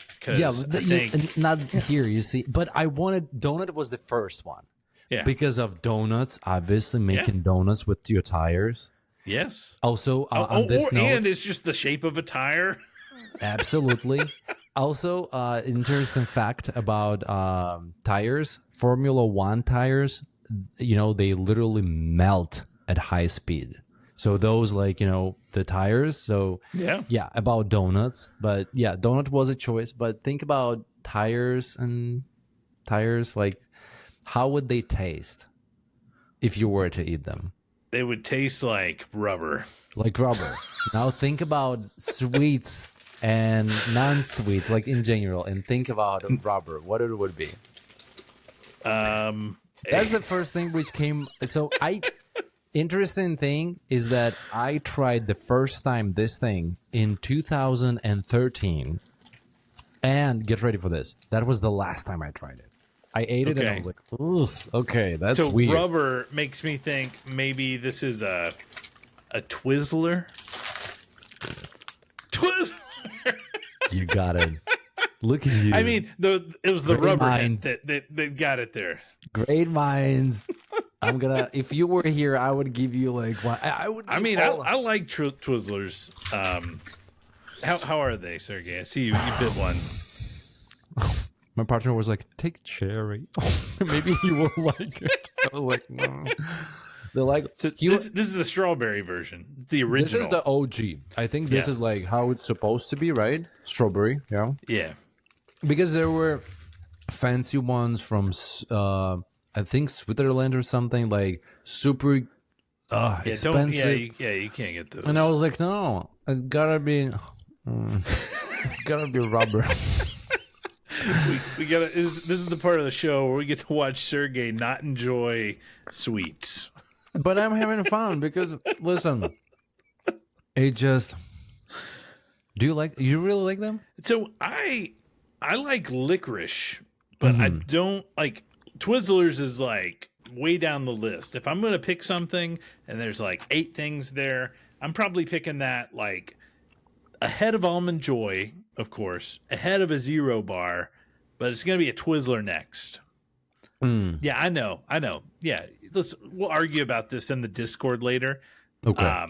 Not here, you see. But I wanted donut was the first one. Yeah. Because of donuts, obviously making donuts with your tires. Yes. Also, on this note, and it's just the shape of a tire. Absolutely. Also, interesting fact about tires: Formula One tires, they literally melt at high speed. So those, like, the tires. So yeah, about donuts. But yeah, donut was a choice. But think about tires, like, how would they taste if you were to eat them? They would taste like rubber. Like rubber. Now think about sweets and non-sweets, like in general, and think about rubber. What it would be. That's the first thing which came. So interesting thing is that I tried the first time this thing in 2013, and get ready for this. That was the last time I tried it. I ate it and I was like, oof, okay, that's so weird. Rubber makes me think maybe this is a Twizzler. Twizzler. You got it. Look at you. I mean, it was the Great rubber minds. that got it there. Great minds. I'm gonna. If you were here, I would give you like one. I would. I mean, I like Twizzlers. How are they, Sergey? I see you bit one. My partner was like, "Take cherry. Maybe you will like it." I was like, "No." They're like, So this is the strawberry version, the original. This is the OG. I think this is like how it's supposed to be, right? Strawberry, yeah. Yeah. Because there were fancy ones from, I think Switzerland or something, like super expensive. You can't get those. And I was like, no, it's gotta be, gotta be rubber. we gotta. This is the part of the show where we get to watch Sergey not enjoy sweets. But I'm having fun because, listen, it just. Do you really like them? So I like licorice, but I don't like Twizzlers. Is like way down the list. If I'm gonna pick something and there's like 8 things there, I'm probably picking that like ahead of Almond Joy, of course, ahead of a Zero Bar, but it's gonna be a Twizzler next. Yeah, I know. Yeah, we'll argue about this in the Discord later. Okay.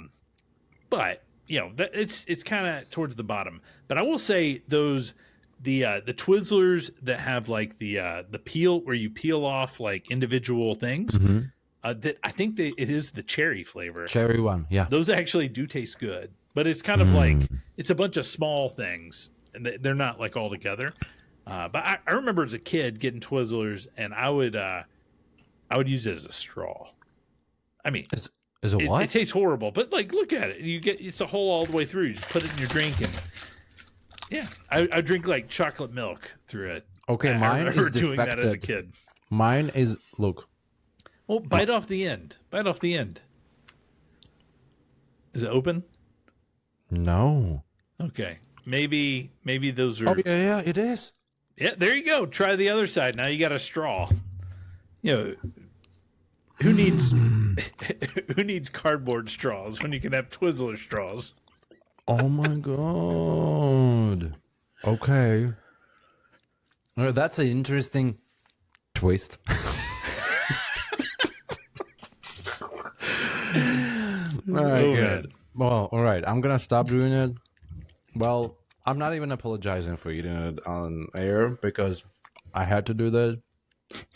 But you know, it's kind of towards the bottom. But I will say the Twizzlers that have like the peel where you peel off like individual things. That I think it is the cherry flavor. Cherry one, yeah. Those actually do taste good, but it's kind of like it's a bunch of small things, and they're not like all together. But I remember as a kid getting Twizzlers, and I would use it as a straw. I mean, is it what? It tastes horrible, but like look at it. It's a hole all the way through. You just put it in your drink, and yeah, I drink like chocolate milk through it. Okay, mine I remember is doing that as a defected. kid. Mine is look. Well, bite off the end. Bite off the end. Is it open? No. Okay, maybe those are. Oh yeah, it is. Yeah, there you go. Try the other side. Now you got a straw. You know, who needs cardboard straws when you can have Twizzler straws? Oh my god. Okay. That's an interesting twist. All right, good. Well, all right. I'm gonna stop doing it. Well, I'm not even apologizing for eating it on air because I had to do that.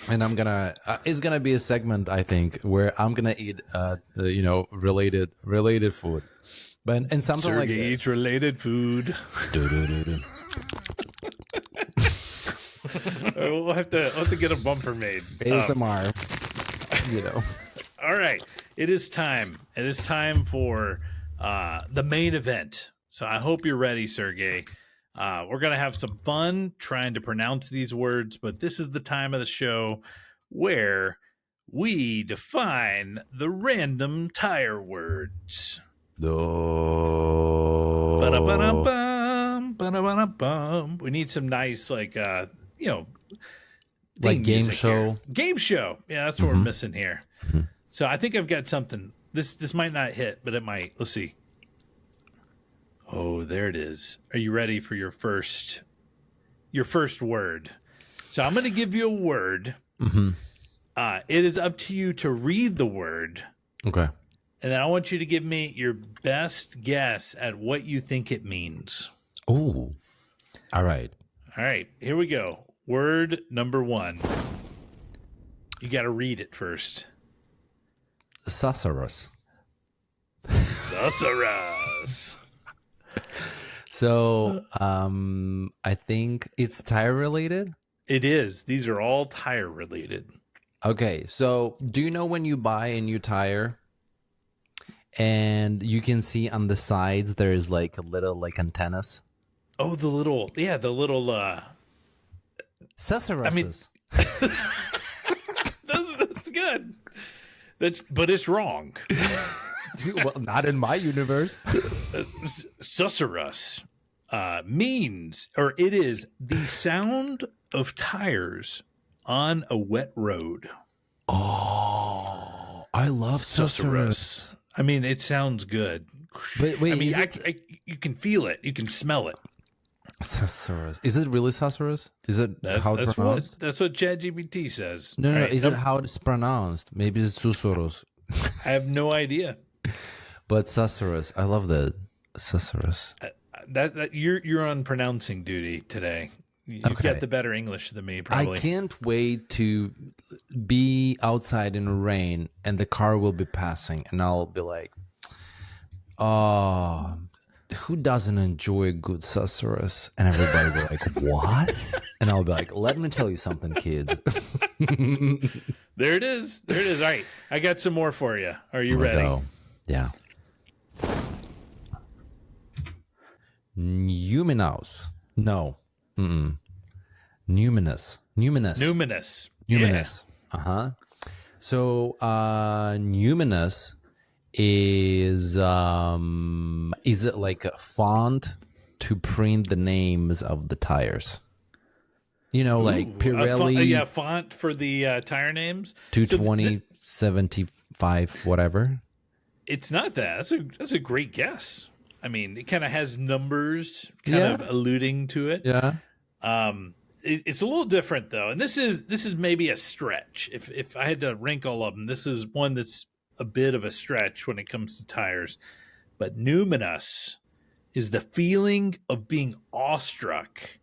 And I'm gonna it's gonna be a segment, I think, where I'm gonna eat related food. But and something Sergey like this. eats related food. We'll have to get a bumper made. ASMR. All right. It is time. It is time for the main event. So I hope you're ready, Sergey. We're going to have some fun trying to pronounce these words, but this is the time of the show where we define the random tire words. Ba-da-ba-da-bum, ba-da-ba-da-bum. We need some nice, like like theme game music show. here. Game show. Yeah, that's what we're missing here. So I think I've got something. This might not hit, but it might. Let's see. Oh, there it is. Are you ready for your first word? So I'm going to give you a word. It is up to you to read the word. Okay. And then I want you to give me your best guess at what you think it means. Oh. All right. All right, here we go. Word number 1. You got to read it first. Susurrus. Susurrus. So, I think it's tire related. It is. These are all tire related. Okay, so do you know when you buy a new tire and you can see on the sides there's like a little like antennas? Oh, the little Susurruses. I mean, good. But it's wrong. Well, not in my universe. Susurrus means, or it is the sound of tires on a wet road. Oh, I love susurrus. I mean, it sounds good. But wait, I mean, is you can feel it. You can smell it. susurrus. Is it really susurrus? Is it how it's pronounced? That's what ChatGPT says. No. Right? Is it how it's pronounced? Maybe it's susurrus. I have no idea. But susurrus, I love that. Susurrus. That you're on pronouncing duty today. You've got the better English than me, probably. I can't wait to be outside in the rain and the car will be passing and I'll be like, oh, who doesn't enjoy a good susurrus? And everybody will be like, what? And I'll be like, let me tell you something, kids. There it is. There it is. All right. I got some more for you. Are you Let's ready? go. Yeah. Numinous. No. Numinous. Numinous. Uh-huh. So numinous is it like a font to print the names of the tires? You know, like Pirelli. Font for the tire names. 220, 75, whatever. It's not that. That's a great guess. I mean, it kind of has numbers kind of alluding to it. Yeah. It's a little different though, and this is maybe a stretch. If I had to rank all of them, this is one that's a bit of a stretch when it comes to tires. But numinous is the feeling of being awestruck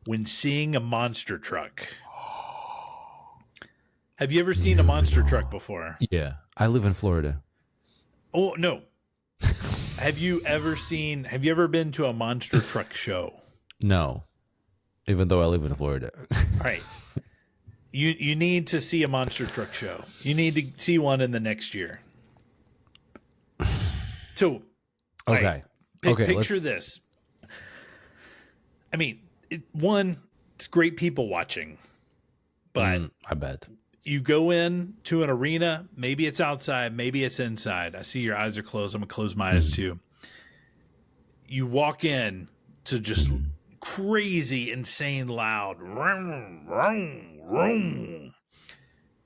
when seeing a monster truck. Have you ever seen a monster truck before? Yeah, I live in Florida. Oh no. Have you ever been to a monster truck show? No. Even though I live in Florida. All right. You need to see a monster truck show. You need to see one in the next year. So, okay. Picture this. I mean, it's great people watching, but I bet. you go in to an arena, maybe it's outside, maybe it's inside. I see your eyes are closed. I'm going to close my eyes too. You walk in to just crazy, insane loud, vroom, vroom, vroom.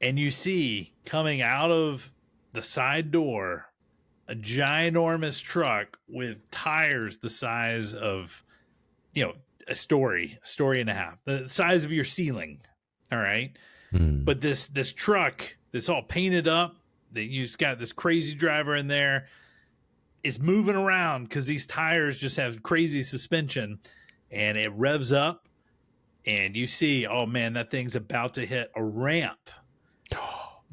And you see coming out of the side door a ginormous truck with tires the size of, a story and a half, the size of your ceiling. All right. But this truck that's all painted up, that you've got this crazy driver in there, is moving around because these tires just have crazy suspension, and it revs up, and you see, oh man, that thing's about to hit a ramp.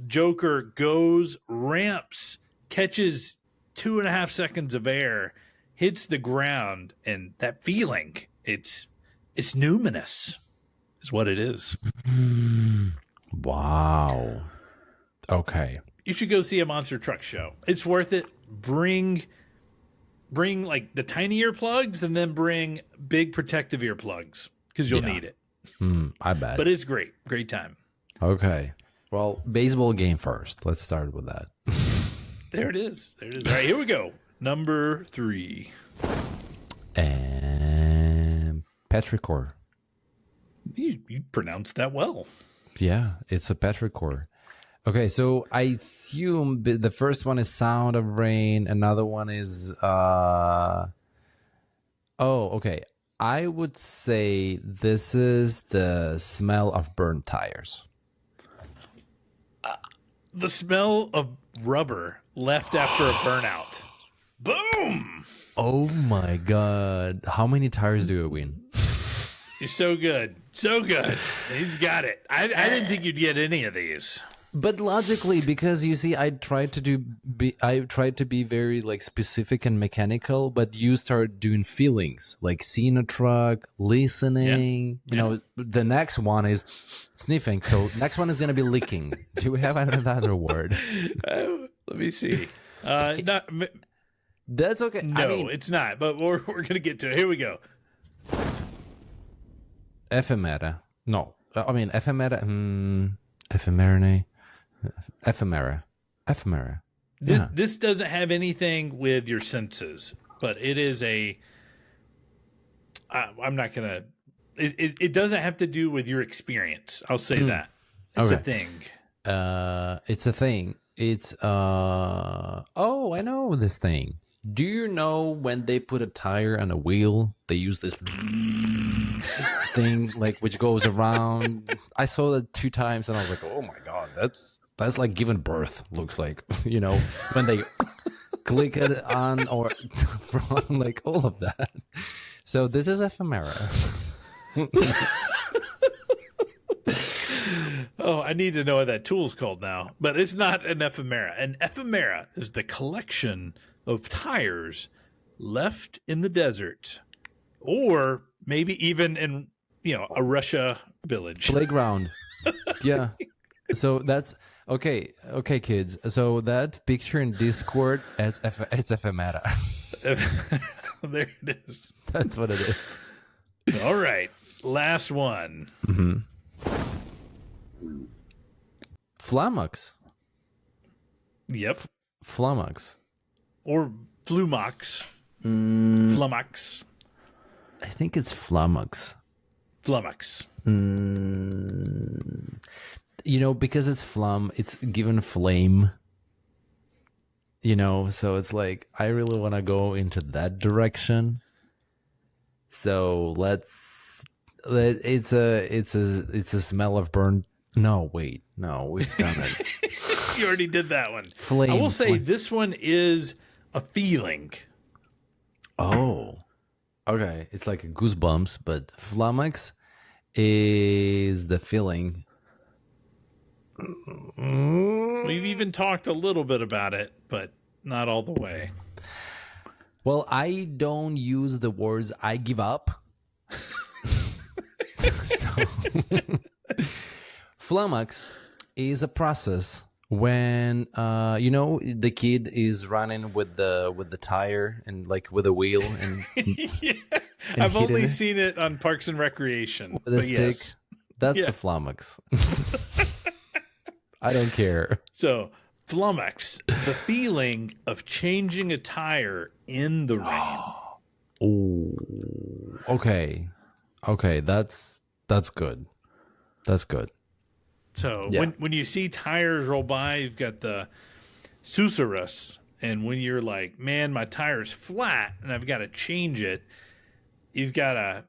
Joker goes, ramps, catches 2.5 seconds of air, hits the ground, and that feeling, it's numinous, is what it is. Wow. Okay. You should go see a monster truck show. It's worth it. Bring like the tiny earplugs, and then bring big protective earplugs because you'll need it. I bet. But it's great. Great time. Okay. Well, baseball game first. Let's start with that. There it is. All right, here we go. Number 3. And petrichor. You pronounced that well. Yeah, it's a petrichor. Okay, so I assume the first one is sound of rain. Another one is okay. I would say this is the smell of burnt tires. The smell of rubber left after a burnout. Boom! Oh my god. How many tires do you win? You're so good. So good. He's got it. I didn't think you'd get any of these. But logically, because you see, I tried to be very like specific and mechanical, but you start doing feelings, like seeing a truck, listening. You know, the next one is sniffing. So next one is going to be licking. Do we have another word? Let me see. That's okay. No, I mean, it's not. But we're going to get to it. Here we go. Ephemera. No, I mean ephemera. Ephemerine. Ephemera. Ephemera. This doesn't have anything with your senses, but it is I'm not gonna. It doesn't have to do with your experience. I'll say that it's a thing. It's a thing. It's oh, I know this thing. Do you know when they put a tire on a wheel, they use this thing like which goes around? I saw that 2 times and I was like, oh my god, that's like giving birth. Looks like when they click it on or from like all of that. So this is ephemera. Oh, I need to know what that tool's called now. But it's not an ephemera. An ephemera is the collection of tires left in the desert, or maybe even in a Russia village Playground. Yeah. So that's okay, kids. So that picture in Discord, it's ephemera. There it is. That's what it is. All right, last one. Flummox. Yep. Flummox. Or Flumox. Flummox. I think it's flummox. Flummox. Because it's flum, it's given flame. So it's like I really want to go into that direction. So it's a smell of burnt. No, wait, no, we've done it. You already did that one. Flame. I will say this one is a feeling. Oh, okay. It's like a goosebumps, but flummox is the feeling. We've even talked a little bit about it, but not all the way. Well, I don't use the words "I give up." So, flummox is a process when the kid is running with the tire and like with a wheel and, Yeah. and I've only it seen it on Parks and Recreation. with a but stick. yes. That's Yeah. the flummox. I don't care. So flummox, the feeling of changing a tire in the rain. Oh, okay, that's good. That's good. So Yeah. when you see tires roll by, you've got the susurrus, and when you're like, man, my tire's flat and I've got to change it, you've got to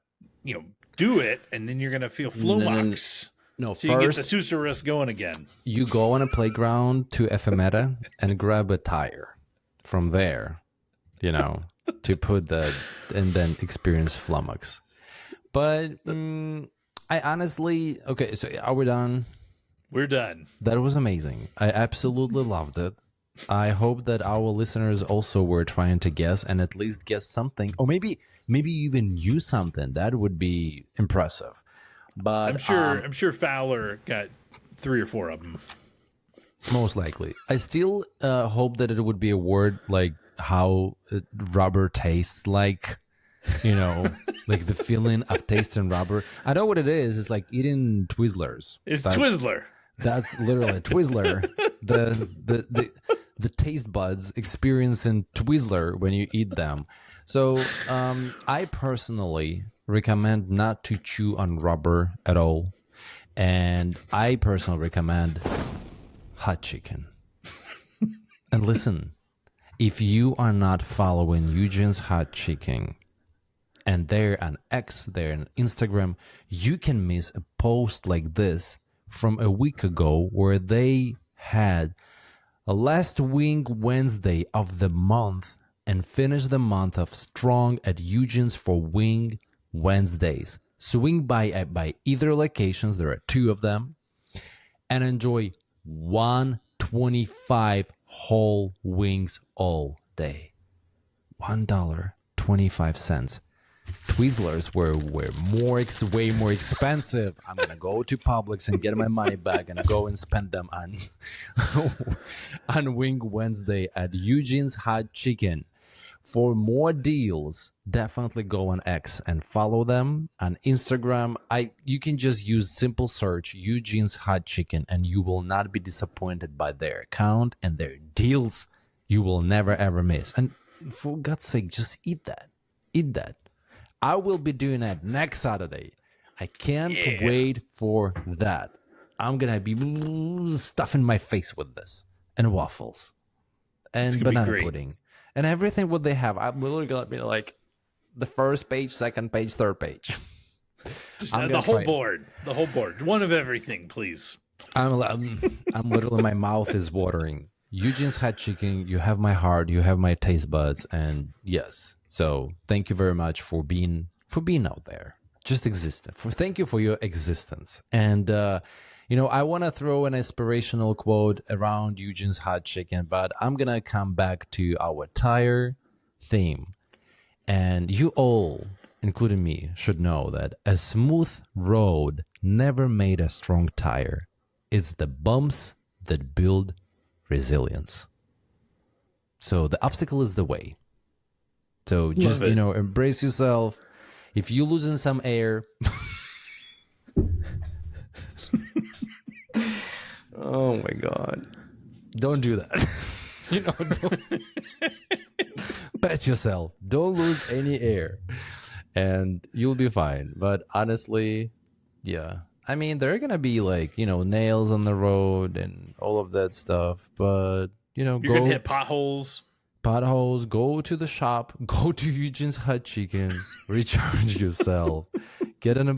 do it, and then you're gonna feel flummox. No, So you get the first susurrus going again. you go on a playground to ephemera and grab a tire from there, to put and then experience flummox. But I honestly, okay, so are we done? We're done. That was amazing. I absolutely loved it. I hope that our listeners also were trying to guess and at least guess something, or maybe even knew something. That would be impressive. But I'm sure Fowler got 3 or 4 of them. most likely. I still hope that it would be a word like how rubber tastes like, like the feeling of tasting rubber. I know what it is. It's like eating Twizzlers. It's Twizzler. That's literally Twizzler. The taste buds experiencing Twizzler when you eat them. So I personally recommend not to chew on rubber at all. And I personally recommend hot chicken. And listen, if you are not following Eugene's Hot Chicken, and they're on X, they're on Instagram, you can miss a post like this from a week ago where they had a last Wing Wednesday of the month and finished the month of strong at Eugene's for Wing Wednesdays. Swing by either locations, there are 2 of them, and enjoy 125 whole wings all day. $1.25. Twizzlers were way more expensive. I'm gonna go to Publix and get my money back and go and spend them on on Wing Wednesday at Eugene's Hot Chicken. For more deals, definitely go on X and follow them. On Instagram, you can just use simple search Eugene's Hot Chicken and you will not be disappointed by their account and their deals. You will never ever miss. And for God's sake, just eat that. Eat that. I will be doing that next Saturday. I can't wait for that. I'm going to be stuffing my face with this and waffles and banana pudding. And everything what they have, I'm literally gonna be like the first page, second page, third page. The whole board, one of everything, please. I'm literally, my mouth is watering. Eugene's Hot Chicken, you have my heart, you have my taste buds, and yes. So thank you very much for being out there, just existing. Thank you for your existence. And I want to throw an inspirational quote around Eugene's Hot Chicken, but I'm going to come back to our tire theme. And you all, including me, should know that a smooth road never made a strong tire. It's the bumps that build resilience. So the obstacle is the way. So just, embrace yourself. If you're losing some air... Oh my God. Don't do that. Bet yourself. Don't lose any air. And you'll be fine. But honestly, yeah. I mean, there are going to be nails on the road and all of that stuff. But, you're going to hit potholes. Go to the shop. Go to Eugene's Hot Chicken. Recharge yourself. Get in a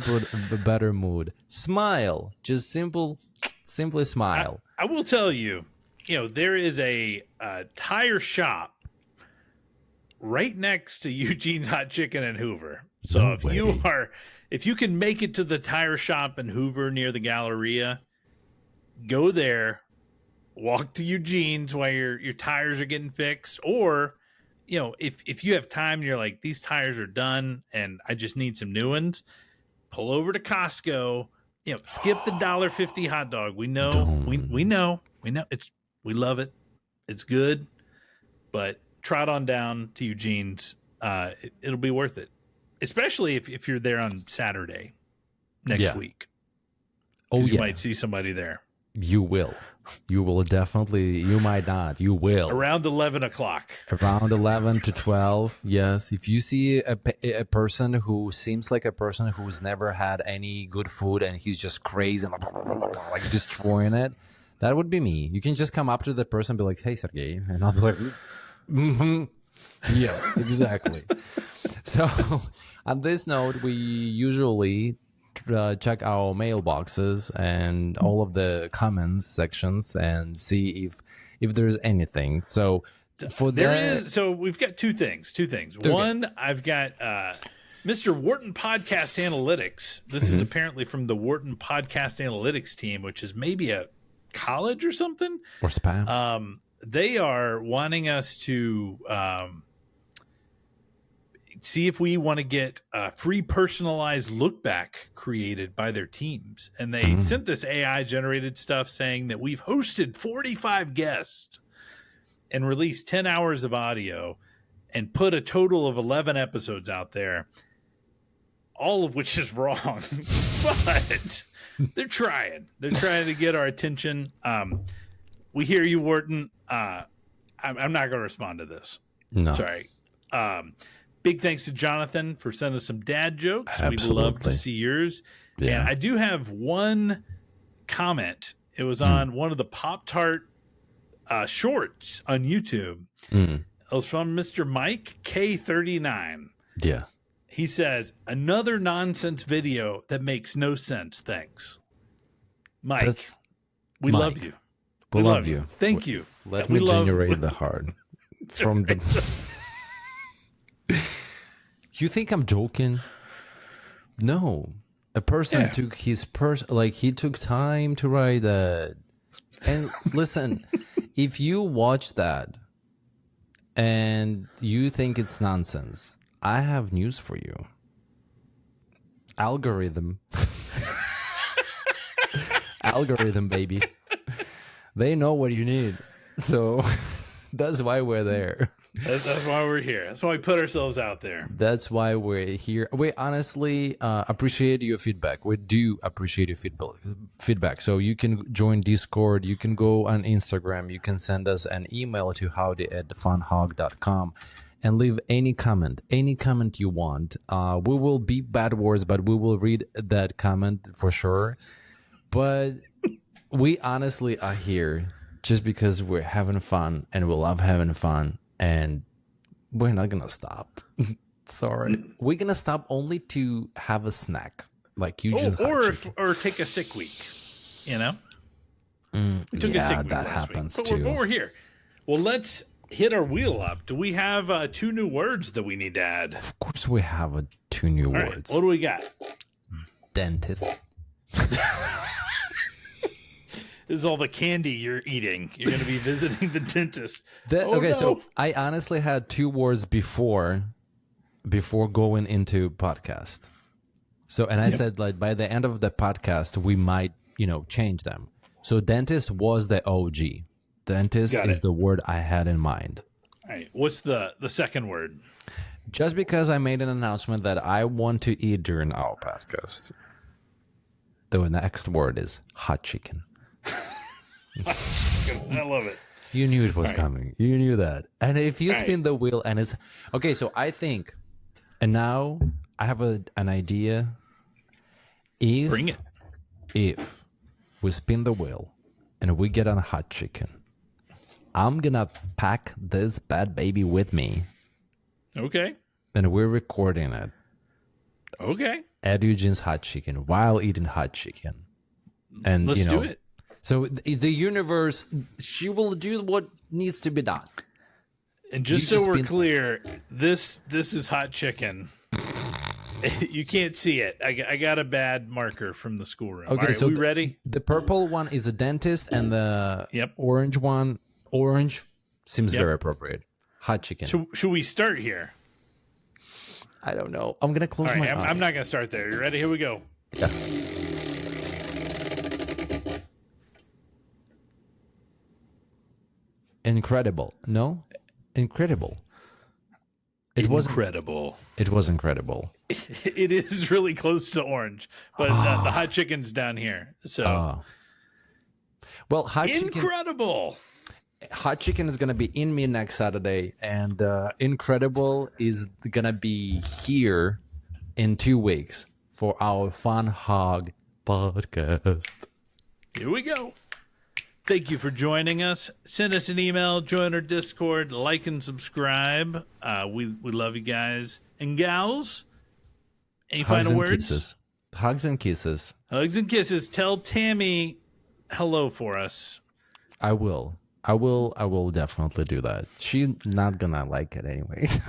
better mood. Smile. Just simply smile. I will tell you, there is a tire shop right next to Eugene's Hot Chicken in Hoover. So if you can make it to the tire shop in Hoover near the Galleria, go there, walk to Eugene's while your tires are getting fixed. Or, if you have time and you're like, these tires are done and I just need some new ones, pull over to Costco. Skip the $1.50 hot dog. We know, we know. We love it. It's good, but trot on down to Eugene's. It'll be worth it, especially if you're there on Saturday next week. You might see somebody there. You will. You will definitely. You might not. You will. Around 11 o'clock. Around 11 to 12. Yes. If you see a person who seems like a person who's never had any good food and he's just crazy and like destroying it, that would be me. You can just come up to the person and be like, "Hey, Sergei," and I'll be like, "Mm-hmm. Yeah, exactly." So, on this note, we usually check our mailboxes and all of the comments sections and see if there's anything. So so we've got two things. Okay. One, I've got Mr. Wharton Podcast Analytics. This is apparently from the Wharton Podcast Analytics team, which is maybe a college or something. Or spam. They are wanting us to see if we want to get a free personalized look back created by their teams. And they sent this AI generated stuff saying that we've hosted 45 guests and released 10 hours of audio and put a total of 11 episodes out there, all of which is wrong. But they're trying to get our attention. We hear you, Wharton. I'm not going to respond to this. No. Sorry. Big thanks to Jonathan for sending us some dad jokes. Absolutely. We'd love to see yours. Yeah. And I do have one comment. It was on one of the Pop-Tart shorts on YouTube. It was from Mr. Mike K39. Yeah. He says, "Another nonsense video that makes no sense. Thanks." Mike, we love you. We love you. Thank you. Let me generate the heart from the... You think I'm joking? No. A person took his he took time to write that. And listen, if you watch that and you think it's nonsense, I have news for you. Algorithm. Algorithm, baby. They know what you need. So that's why we're there. That's why we're here. That's why we put ourselves out there. That's why we're here. We honestly appreciate your feedback. We do appreciate your feedback. So you can join Discord. You can go on Instagram. You can send us an email to howdy@funhawg.com and leave any comment you want. We will beep bad words, but we will read that comment for sure. But we honestly are here just because we're having fun and we love having fun. And we're not gonna stop. Sorry, we're gonna stop only to have a snack, like you just or take a sick week. You know, we took a sick week that last happens week, too. But we're here. Well, let's hit our wheel up. Do we have 2 new words that we need to add? Of course, we have 2 new All words. Right, what do we got? Dentist. This is all the candy you're eating. You're going to be visiting the dentist. So I honestly had 2 words before going into podcast. So, and I said, like, by the end of the podcast, we might, change them. So dentist was the OG. Dentist is the word I had in mind. All right. What's the second word? Just because I made an announcement that I want to eat during our podcast. The next word is hot chicken. I love it. You knew it was coming. You knew that. And if you spin the wheel and it's... Okay, so I think... And now I have an idea. Bring it. If we spin the wheel and we get on hot chicken, I'm going to pack this bad baby with me. Okay. And we're recording it. Okay. At Eugene's hot chicken while eating hot chicken. And let's do it. So the universe, she will do what needs to be done. And just so we're clear, this is hot chicken. You can't see it. I got a bad marker from the schoolroom. Okay, all right, so we ready? The purple one is a dentist, and the orange seems very appropriate. Hot chicken. Should we start here? I don't know. I'm gonna close my eyes. I'm not gonna start there. You ready? Here we go. Yeah. Incredible. No? Incredible. It was incredible. It was incredible. It is really close to orange, but the hot chicken's down here. So, well, hot chicken is gonna be in me next Saturday, and incredible is gonna be here in 2 weeks for our FunHawg podcast. Here we go. Thank you for joining us. Send us an email, join our Discord, like and subscribe. We love you guys and gals. Any final words? Kisses. Hugs and kisses. Hugs and kisses. Tell Tammy hello for us. I will definitely do that. She's not gonna like it anyways.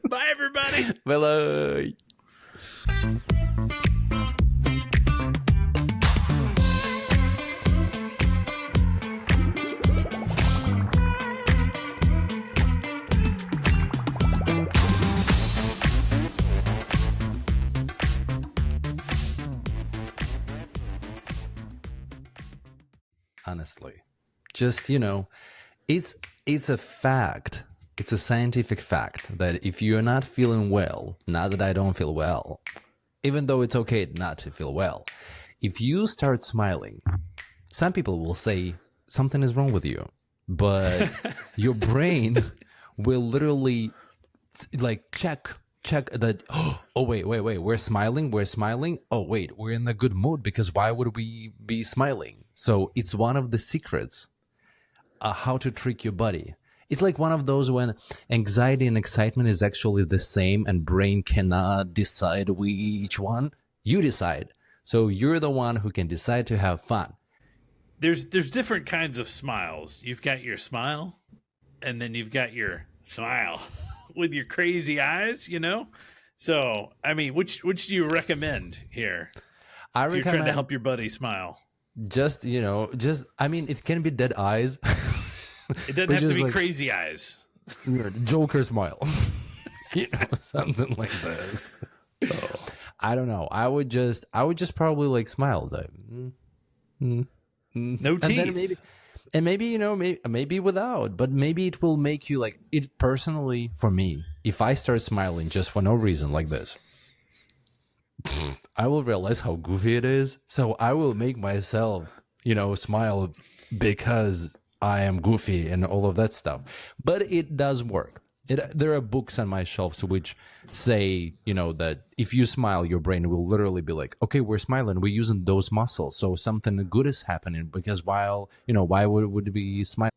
Bye, everybody. Bye. Honestly, just it's a fact. It's a scientific fact that if you're not feeling well, not that I don't feel well, even though it's okay not to feel well, if you start smiling, some people will say something is wrong with you, but your brain will literally like check that. Oh wait, we're smiling. Oh wait, we're in a good mood, because why would we be smiling? So it's one of the secrets how to trick your body. It's like one of those when anxiety and excitement is actually the same and brain cannot decide which one. You decide. So you're the one who can decide to have fun. There's different kinds of smiles. You've got your smile, and then you've got your smile with your crazy eyes, So, I mean, which do you recommend here? If you're trying to help your buddy smile. I mean, it can be dead eyes. It doesn't have to be crazy eyes. Joker smile. Something like this. Oh. I don't know. I would just probably like smile though. No teeth. And maybe, you know, maybe without, but maybe it will make you like it personally for me. If I start smiling just for no reason like this, I will realize how goofy it is. So I will make myself, you know, smile because I am goofy and all of that stuff. But it does work. There are books on my shelves which say, you know, that if you smile, your brain will literally be like, okay, we're smiling, we're using those muscles, so something good is happening. Because while, you know, why would we smile?